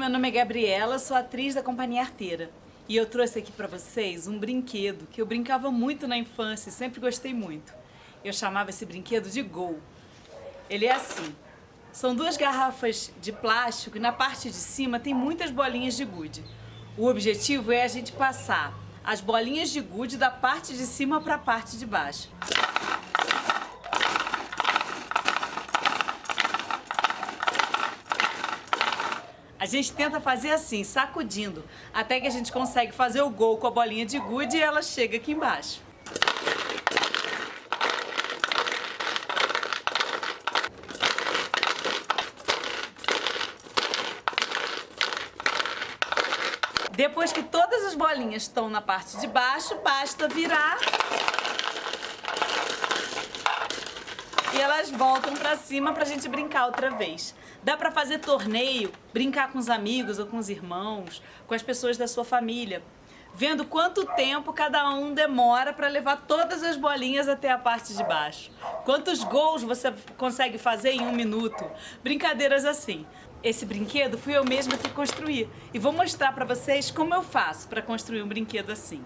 meu nome é Gabriela, sou atriz da Companhia Arteira. E eu trouxe aqui pra vocês um brinquedo que eu brincava muito na infância e sempre gostei muito. Eu chamava esse brinquedo de Gol. Ele é assim, são duas garrafas de plástico e na parte de cima tem muitas bolinhas de gude. O objetivo é a gente passar as bolinhas de gude da parte de cima para a parte de baixo. A gente tenta fazer assim, sacudindo, até que a gente consegue fazer o gol com a bolinha de gude e ela chega aqui embaixo. Depois que todas as bolinhas estão na parte de baixo, basta virar e elas voltam pra cima pra gente brincar outra vez. Dá pra fazer torneio, brincar com os amigos ou com os irmãos, com as pessoas da sua família, vendo quanto tempo cada um demora pra levar todas as bolinhas até a parte de baixo. Quantos gols você consegue fazer em 1 minuto? Brincadeiras assim. Esse brinquedo fui eu mesma que construí e vou mostrar pra vocês como eu faço pra construir um brinquedo assim.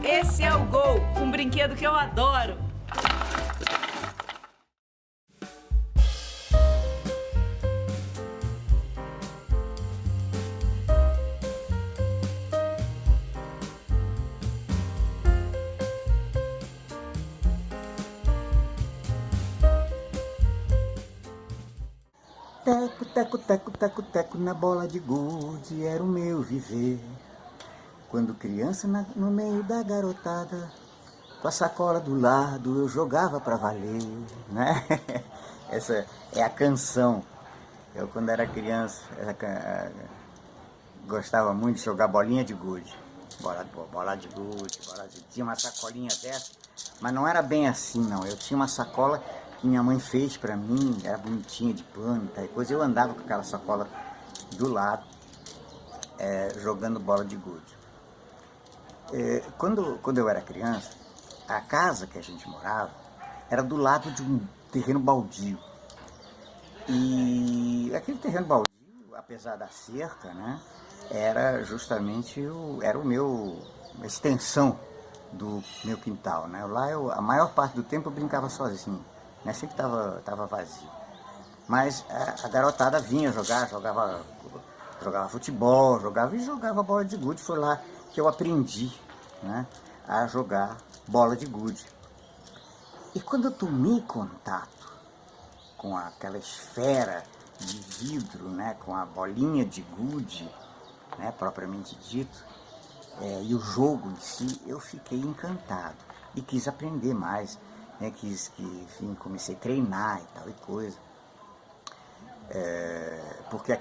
Esse é o Gol, um brinquedo que eu adoro. Teco, teco, teco, teco, teco na bola de gude era o meu viver. Quando criança no meio da garotada, Com a sacola do lado eu jogava pra valer, né? Essa é a canção. Eu, quando era criança, gostava muito de jogar bolinha de gude. Bola de gude, tinha uma sacolinha dessa, mas não era bem assim não. Eu tinha uma sacola que minha mãe fez pra mim, era bonitinha de pano e tal coisa. Eu andava com aquela sacola do lado, jogando bola de gude. Quando eu era criança, a casa que a gente morava era do lado de um terreno baldio. E aquele terreno baldio, apesar da cerca, né, era justamente uma extensão do meu quintal, né? Lá a maior parte do tempo eu brincava sozinho, né? Sempre tava vazio. Mas a garotada vinha jogava futebol, jogava bola de gude. Foi lá que eu aprendi, né, a jogar bola de gude. E quando eu tomei contato com aquela esfera de vidro, né, com a bolinha de gude, né, propriamente dito, e o jogo em si, eu fiquei encantado e quis aprender mais, né, enfim, comecei a treinar e tal e coisa, porque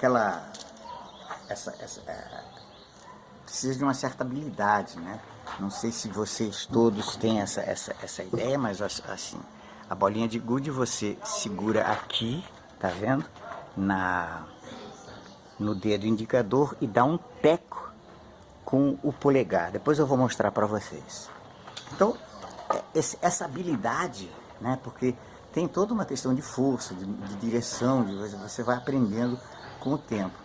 precisa de uma certa habilidade, né? Não sei se vocês todos têm essa ideia, mas assim, a bolinha de gude você segura aqui, tá vendo? No dedo indicador e dá um teco com o polegar. Depois eu vou mostrar para vocês. Então, essa habilidade, né? Porque tem toda uma questão de força, de direção, você vai aprendendo com o tempo.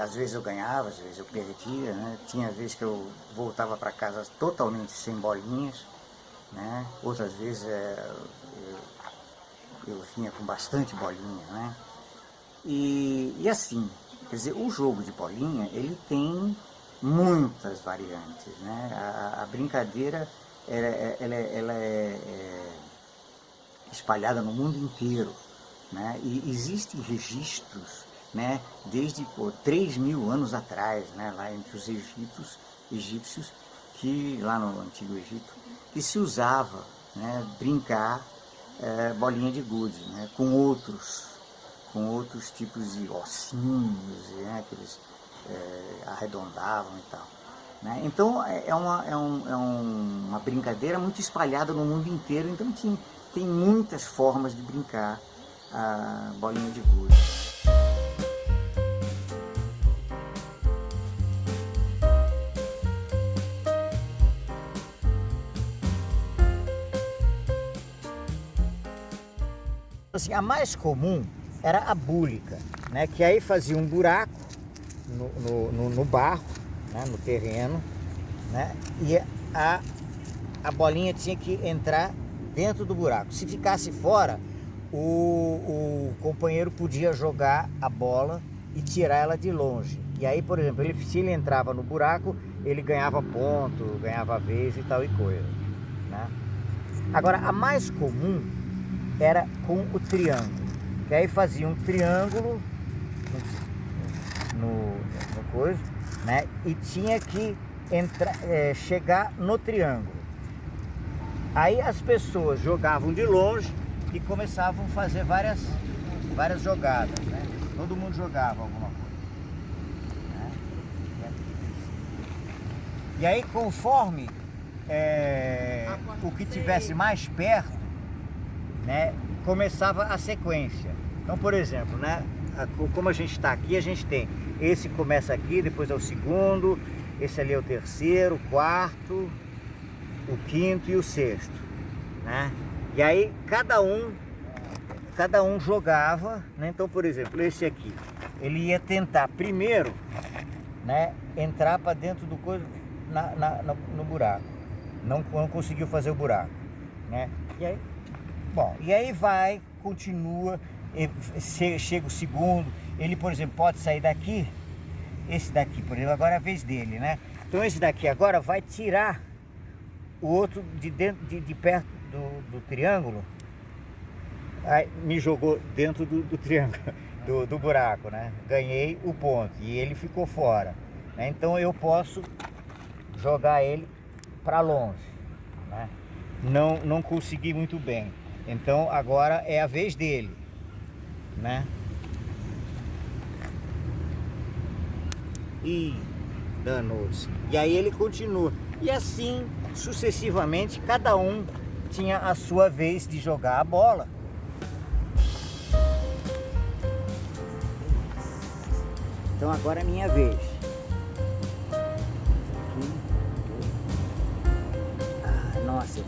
Às vezes eu ganhava, às vezes eu perdia, né? Tinha vezes que eu voltava para casa totalmente sem bolinhas, né? Outras vezes eu vinha com bastante bolinha, né? E assim, quer dizer, o jogo de bolinha, ele tem muitas variantes, né? A brincadeira, ela é espalhada no mundo inteiro, né? E existem registros, né, desde 3.000 anos atrás, né, lá entre os egípcios, que lá no Antigo Egito, que se usava, né, brincar bolinha de gude, né, com outros tipos de ossinhos, né, que eles arredondavam e tal, né? Então é uma brincadeira muito espalhada no mundo inteiro, então tem muitas formas de brincar a bolinha de gude. Assim, a mais comum era a búlica, né, que aí fazia um buraco no barro, né, no terreno, né, e a bolinha tinha que entrar dentro do buraco. Se ficasse fora, o companheiro podia jogar a bola e tirar ela de longe. E aí, por exemplo, se ele entrava no buraco, ele ganhava ponto, ganhava vez e tal e coisa, né? Agora, a mais comum era com o triângulo, que aí fazia um triângulo no coisa, né? E tinha que chegar no triângulo. Aí as pessoas jogavam de longe e começavam a fazer várias jogadas, né? Todo mundo jogava alguma coisa, né? E aí, conforme o que tivesse mais perto, né, começava a sequência. Então, por exemplo, né, como a gente está aqui, a gente tem esse começa aqui, depois é o segundo, esse ali é o terceiro, o quarto, o quinto e o sexto, né? E aí cada um jogava, né? Então, por exemplo, esse aqui, ele ia tentar primeiro, né, entrar para dentro do coisa no buraco. Não conseguiu fazer o buraco, né? E aí continua, chega o segundo, ele, por exemplo, pode sair daqui, esse daqui, por exemplo, agora é a vez dele, né? Então esse daqui agora vai tirar o outro de perto do triângulo, aí me jogou dentro do triângulo, do buraco, né? Ganhei o ponto e ele ficou fora, né? Então eu posso jogar ele para longe, né? não consegui muito bem. Então agora é a vez dele, né? E danou-se. E aí ele continua. E assim, sucessivamente, cada um tinha a sua vez de jogar a bola. Então agora é minha vez. Ah, nossa.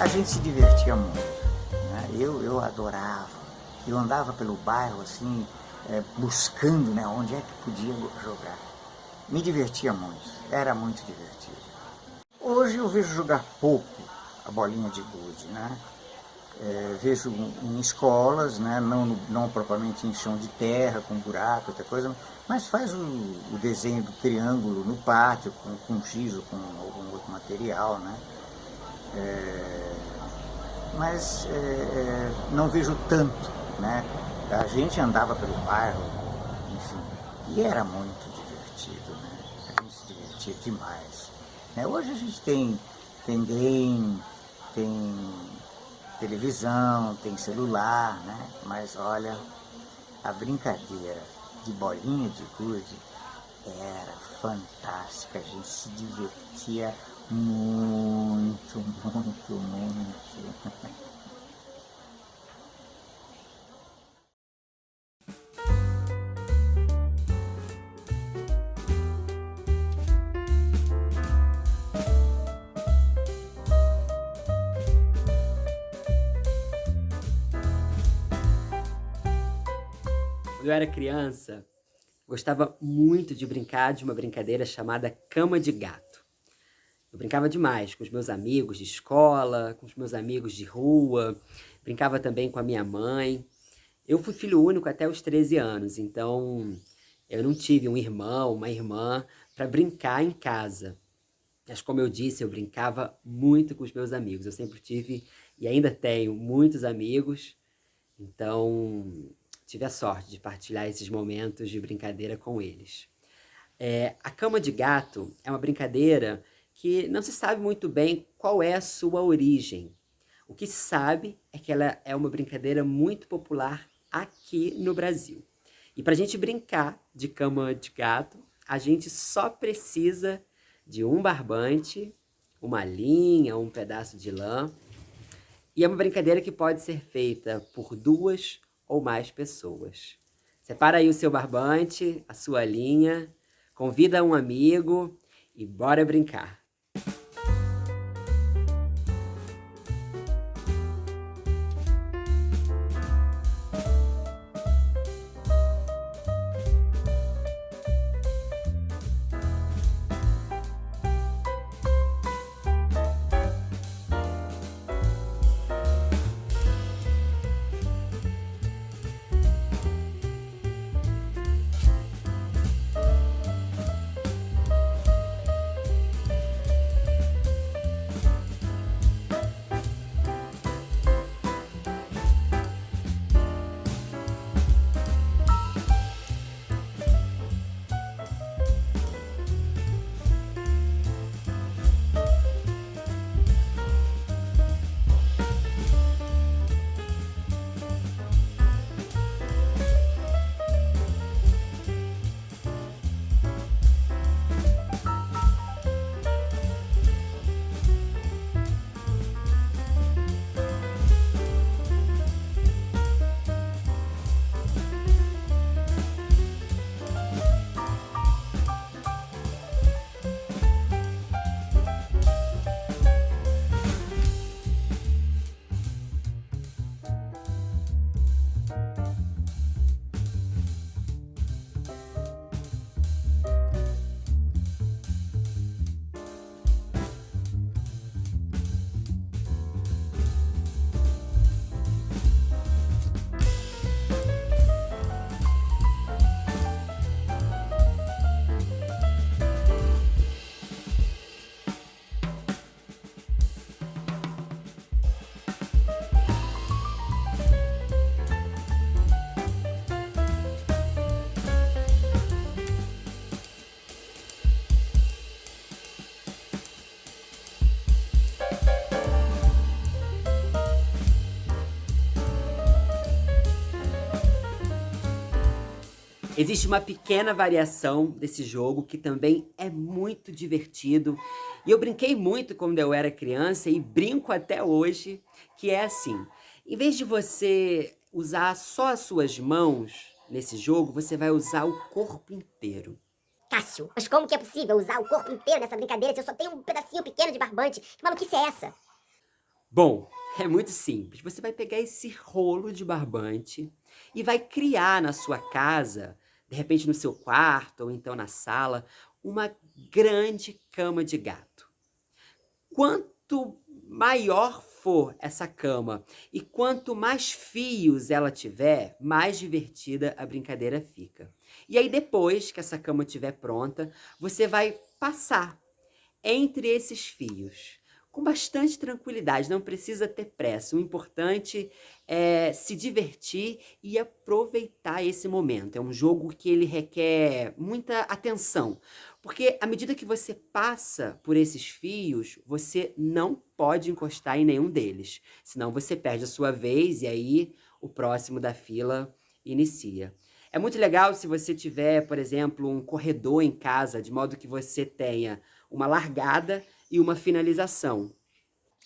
A gente se divertia muito, né? Eu adorava. Eu andava pelo bairro assim, buscando, né, onde é que podia jogar. Me divertia muito, era muito divertido. Hoje eu vejo jogar pouco a bolinha de gude, né? Vejo em escolas, né? Não propriamente em chão de terra, com buraco, outra coisa, mas faz o desenho do triângulo no pátio, com giz ou com algum outro material, né? Mas não vejo tanto, né? A gente andava pelo bairro, enfim, e era muito divertido, né? A gente se divertia demais, né? Hoje a gente tem game, tem televisão, tem celular, né? Mas olha, a brincadeira de bolinha de gude era fantástica, a gente se divertia muito, muito, muito. Quando eu era criança, gostava muito de brincar de uma brincadeira chamada cama de gato. Eu brincava demais com os meus amigos de escola, com os meus amigos de rua, brincava também com a minha mãe. Eu fui filho único até os 13 anos, então eu não tive um irmão, uma irmã para brincar em casa. Mas como eu disse, eu brincava muito com os meus amigos. Eu sempre tive e ainda tenho muitos amigos, então tive a sorte de partilhar esses momentos de brincadeira com eles. A cama de gato é uma brincadeira que não se sabe muito bem qual é a sua origem. O que se sabe é que ela é uma brincadeira muito popular aqui no Brasil. E para a gente brincar de cama de gato, a gente só precisa de um barbante, uma linha, um pedaço de lã. E é uma brincadeira que pode ser feita por 2 ou mais pessoas. Separa aí o seu barbante, a sua linha, convida um amigo e bora brincar. Existe uma pequena variação desse jogo que também é muito divertido. E eu brinquei muito quando eu era criança e brinco até hoje, que é assim. Em vez de você usar só as suas mãos nesse jogo, você vai usar o corpo inteiro. Cássio, mas como que é possível usar o corpo inteiro nessa brincadeira se eu só tenho um pedacinho pequeno de barbante? Que maluquice é essa? Bom, é muito simples. Você vai pegar esse rolo de barbante e vai criar na sua casa, de repente no seu quarto ou então na sala, uma grande cama de gato. Quanto maior for essa cama e quanto mais fios ela tiver, mais divertida a brincadeira fica. E aí depois que essa cama estiver pronta, você vai passar entre esses fios com bastante tranquilidade, não precisa ter pressa. O importante é se divertir e aproveitar esse momento. É um jogo que ele requer muita atenção, porque à medida que você passa por esses fios, você não pode encostar em nenhum deles, senão você perde a sua vez e aí o próximo da fila inicia. É muito legal se você tiver, por exemplo, um corredor em casa, de modo que você tenha uma largada e uma finalização.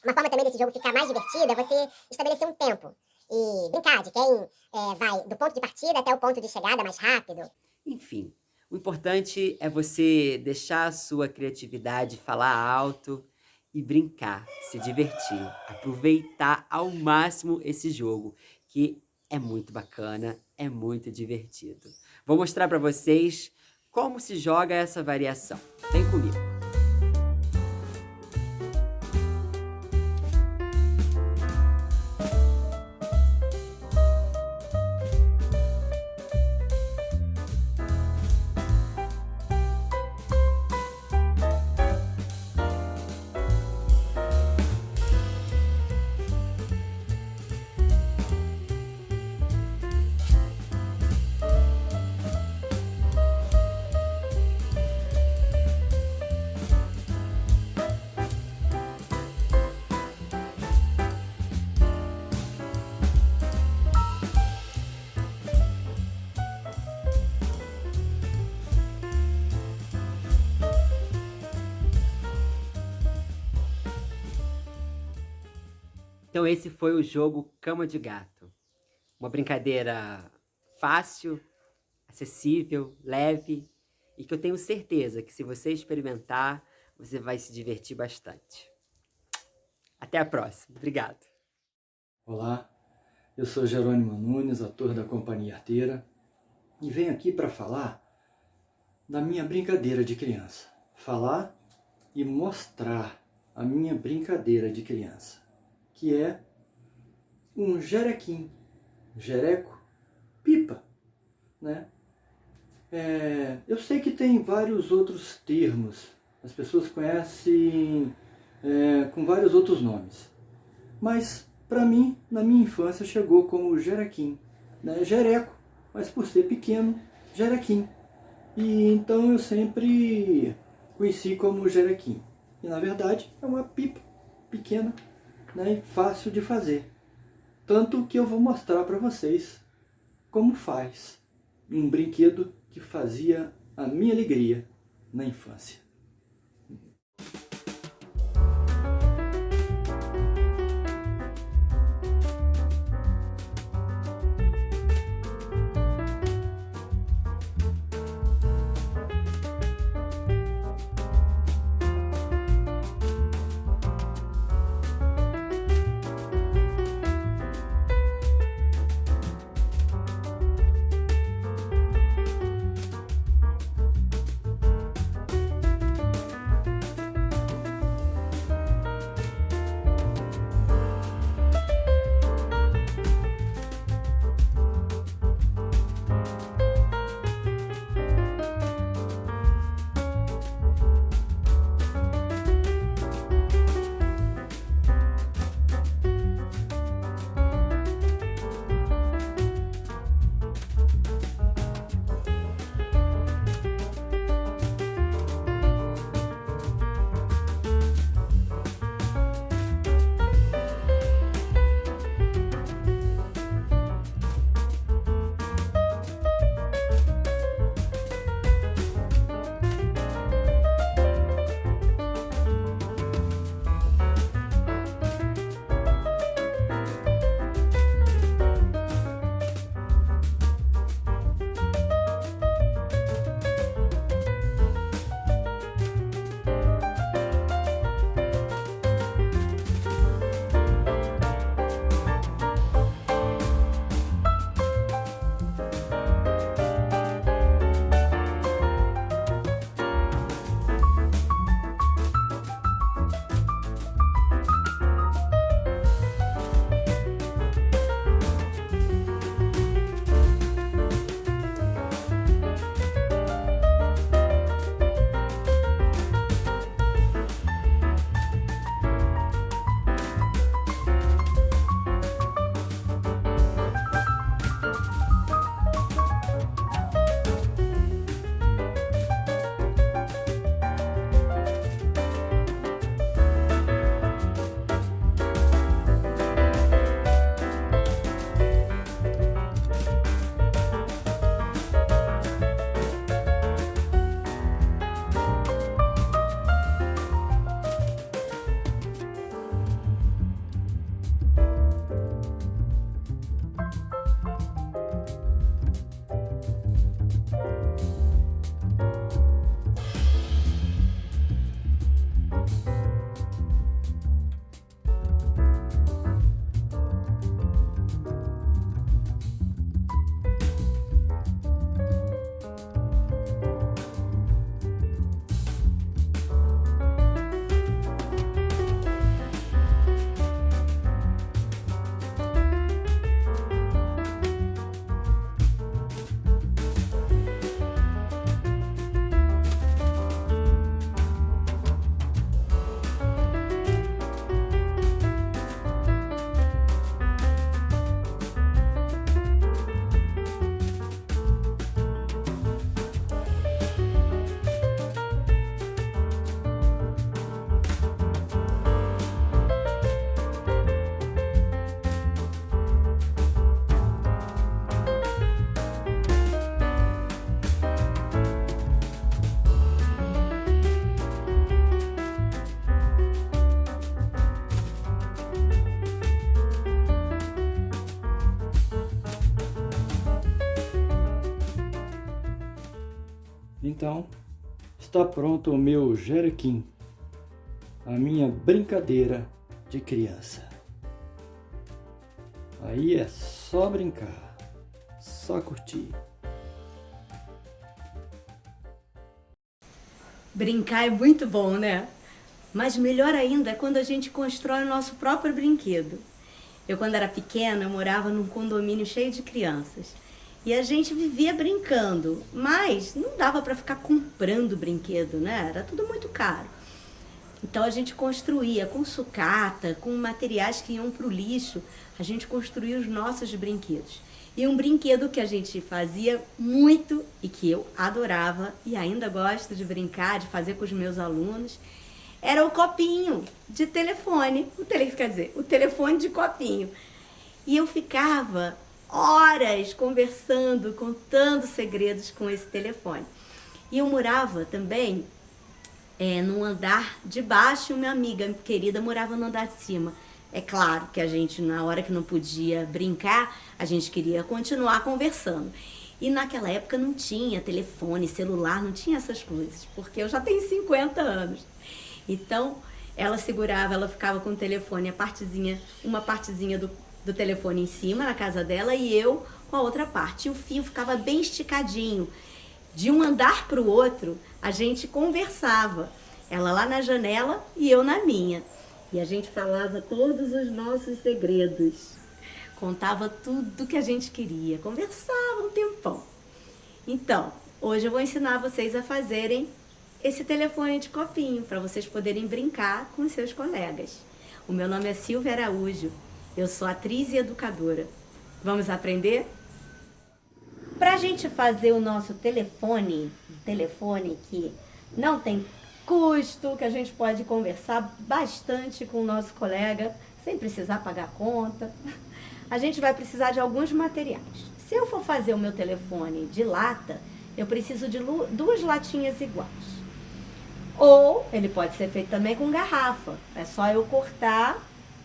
Uma forma também desse jogo ficar mais divertida é você estabelecer um tempo e brincar de quem vai do ponto de partida até o ponto de chegada mais rápido. Enfim, o importante é você deixar a sua criatividade falar alto e brincar, se divertir, aproveitar ao máximo esse jogo, que é muito bacana, é muito divertido. Vou mostrar para vocês como se joga essa variação. Vem comigo. Então esse foi o jogo Cama de Gato. Uma brincadeira fácil, acessível, leve e que eu tenho certeza que se você experimentar, você vai se divertir bastante. Até a próxima. Obrigado. Olá, eu sou Jerônimo Nunes, ator da Companhia Arteira, e venho aqui para falar da minha brincadeira de criança. Falar e mostrar a minha brincadeira de criança, que é um jerequim, jereco, pipa, né? Eu sei que tem vários outros termos, as pessoas conhecem com vários outros nomes, mas para mim, na minha infância, chegou como jerequim, né? Jereco, mas por ser pequeno, jerequim. E então eu sempre conheci como jerequim. E na verdade é uma pipa pequena, né, e fácil de fazer. Tanto que eu vou mostrar para vocês como faz um brinquedo que fazia a minha alegria na infância. Então, está pronto o meu jerequim, a minha brincadeira de criança. Aí é só brincar, só curtir. Brincar é muito bom, né? Mas melhor ainda é quando a gente constrói o nosso próprio brinquedo. Eu, quando era pequena, morava num condomínio cheio de crianças. E a gente vivia brincando, mas não dava para ficar comprando brinquedo, né? Era tudo muito caro. Então a gente construía com sucata, com materiais que iam para o lixo, a gente construía os nossos brinquedos. E um brinquedo que a gente fazia muito e que eu adorava e ainda gosto de brincar, de fazer com os meus alunos, era o copinho de telefone, o telefone de copinho. E eu ficava horas conversando, contando segredos com esse telefone. E eu morava também num andar de baixo, e minha amiga querida morava no andar de cima. É claro que a gente, na hora que não podia brincar, a gente queria continuar conversando. E naquela época não tinha telefone, celular, não tinha essas coisas, porque eu já tenho 50 anos. Então, ela segurava, ela ficava com o telefone, uma partezinha do telefone em cima, na casa dela, e eu com a outra parte. E o fio ficava bem esticadinho. De um andar para o outro, a gente conversava. Ela lá na janela e eu na minha. E a gente falava todos os nossos segredos. Contava tudo que a gente queria. Conversava um tempão. Então, hoje eu vou ensinar vocês a fazerem esse telefone de copinho, para vocês poderem brincar com os seus colegas. O meu nome é Silvia Araújo. Eu sou atriz e educadora. Vamos aprender? Para a gente fazer o nosso telefone, um telefone que não tem custo, que a gente pode conversar bastante com o nosso colega, sem precisar pagar conta, a gente vai precisar de alguns materiais. Se eu for fazer o meu telefone de lata, eu preciso de 2 latinhas iguais. Ou ele pode ser feito também com garrafa. É só eu cortar,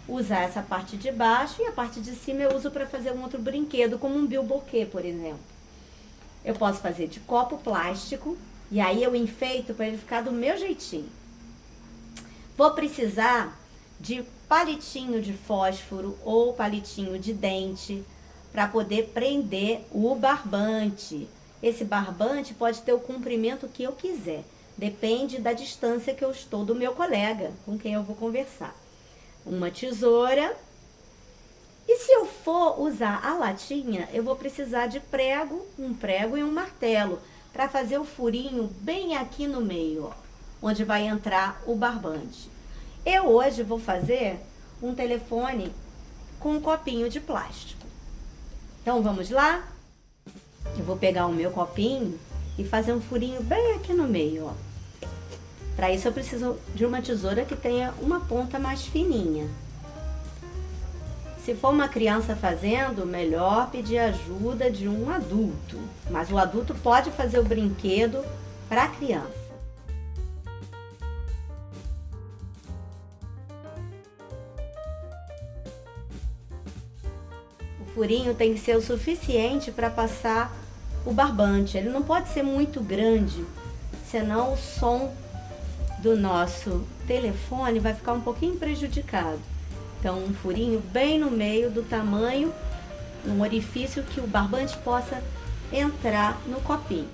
usar essa parte de baixo e a parte de cima eu uso para fazer um outro brinquedo, como um bilboquê, por exemplo. Eu posso fazer de copo plástico e aí eu enfeito para ele ficar do meu jeitinho. Vou precisar de palitinho de fósforo ou palitinho de dente para poder prender o barbante. Esse barbante pode ter o comprimento que eu quiser. Depende da distância que eu estou do meu colega com quem eu vou conversar. Uma tesoura. E se eu for usar a latinha, eu vou precisar de um prego e um martelo para fazer o furinho bem aqui no meio, ó, onde vai entrar o barbante. Eu hoje vou fazer um telefone com um copinho de plástico. Então vamos lá? Eu vou pegar o meu copinho e fazer um furinho bem aqui no meio, ó. Para isso eu preciso de uma tesoura que tenha uma ponta mais fininha. Se for uma criança fazendo, melhor pedir ajuda de um adulto. Mas o adulto pode fazer o brinquedo para a criança. O furinho tem que ser o suficiente para passar o barbante. Ele não pode ser muito grande, senão o som do nosso telefone vai ficar um pouquinho prejudicado. Então, um furinho bem no meio do tamanho, um orifício que o barbante possa entrar no copinho.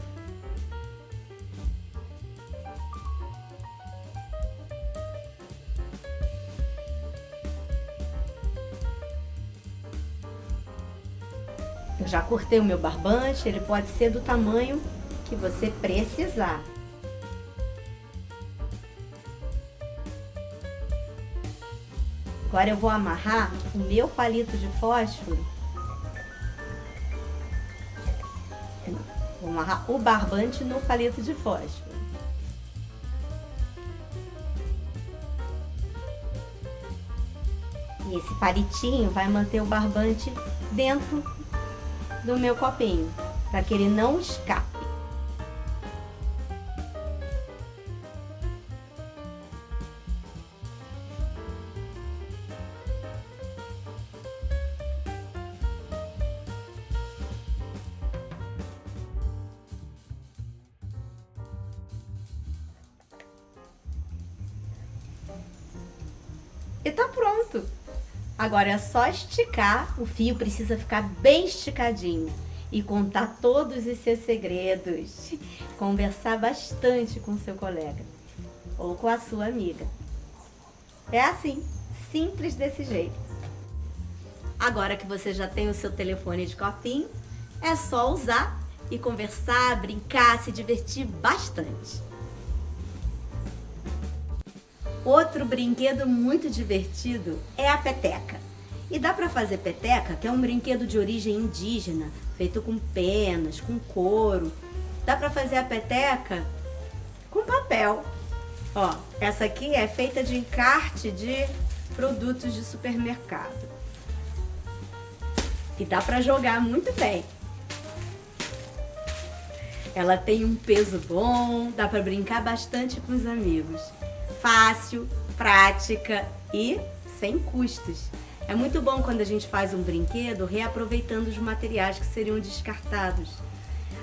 Eu já cortei o meu barbante, ele pode ser do tamanho que você precisar. Agora eu vou amarrar o meu palito de fósforo. Vou amarrar o barbante no palito de fósforo. E esse palitinho vai manter o barbante dentro do meu copinho, para que ele não escape. e tá pronto. Agora é só esticar, o fio precisa ficar bem esticadinho e contar todos os seus segredos. Conversar bastante com seu colega ou com a sua amiga. É assim, simples desse jeito. Agora que você já tem o seu telefone de copinho, é só usar e conversar, brincar, se divertir bastante. Outro brinquedo muito divertido é a peteca. E dá para fazer peteca, que é um brinquedo de origem indígena, feito com penas, com couro. Dá para fazer a peteca com papel. Ó, essa aqui é feita de encarte de produtos de supermercado. E dá para jogar muito bem. Ela tem um peso bom, dá para brincar bastante com os amigos. Fácil, prática e sem custos. É muito bom quando a gente faz um brinquedo reaproveitando os materiais que seriam descartados.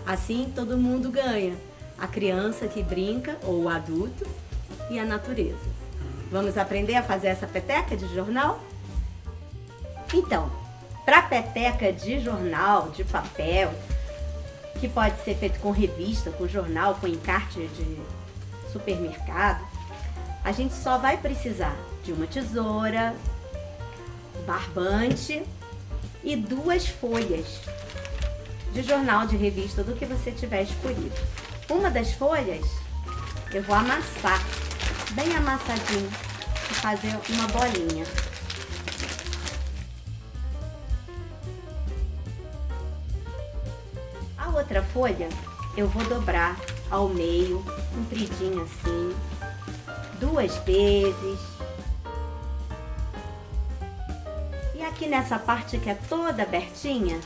Assim todo mundo ganha. A criança que brinca, ou o adulto, e a natureza. Vamos aprender a fazer essa peteca de jornal? Então, para peteca de jornal, de papel, que pode ser feito com revista, com jornal, com encarte de supermercado, a gente só vai precisar de uma tesoura, barbante e 2 folhas de jornal, de revista, do que você tiver escolhido. Uma das folhas eu vou amassar, bem amassadinho, e fazer uma bolinha. A outra folha eu vou dobrar ao meio, compridinho assim, 2 vezes. E aqui nessa parte que é toda abertinha,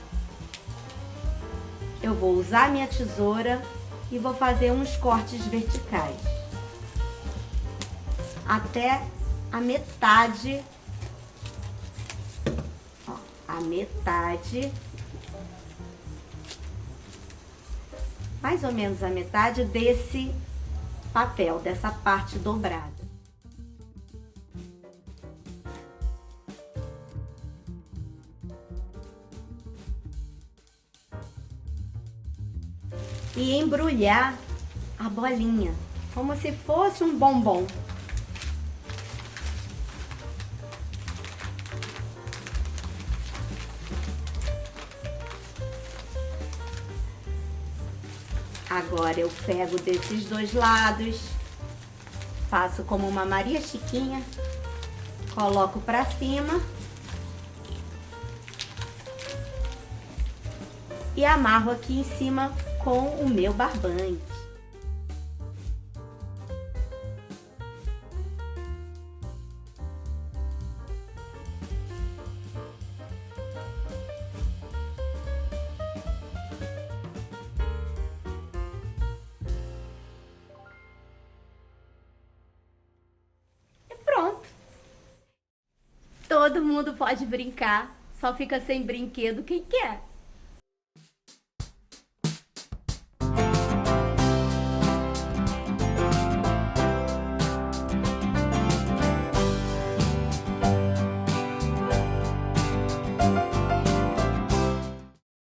eu vou usar minha tesoura e vou fazer uns cortes verticais. Até a metade, ó, a metade, mais ou menos a metade desse papel, dessa parte dobrada. E embrulhar a bolinha, como se fosse um bombom. Agora eu pego desses 2 lados, faço como uma Maria Chiquinha, coloco pra cima e amarro aqui em cima com o meu barbante. E pronto! Todo mundo pode brincar, só fica sem brinquedo quem quer.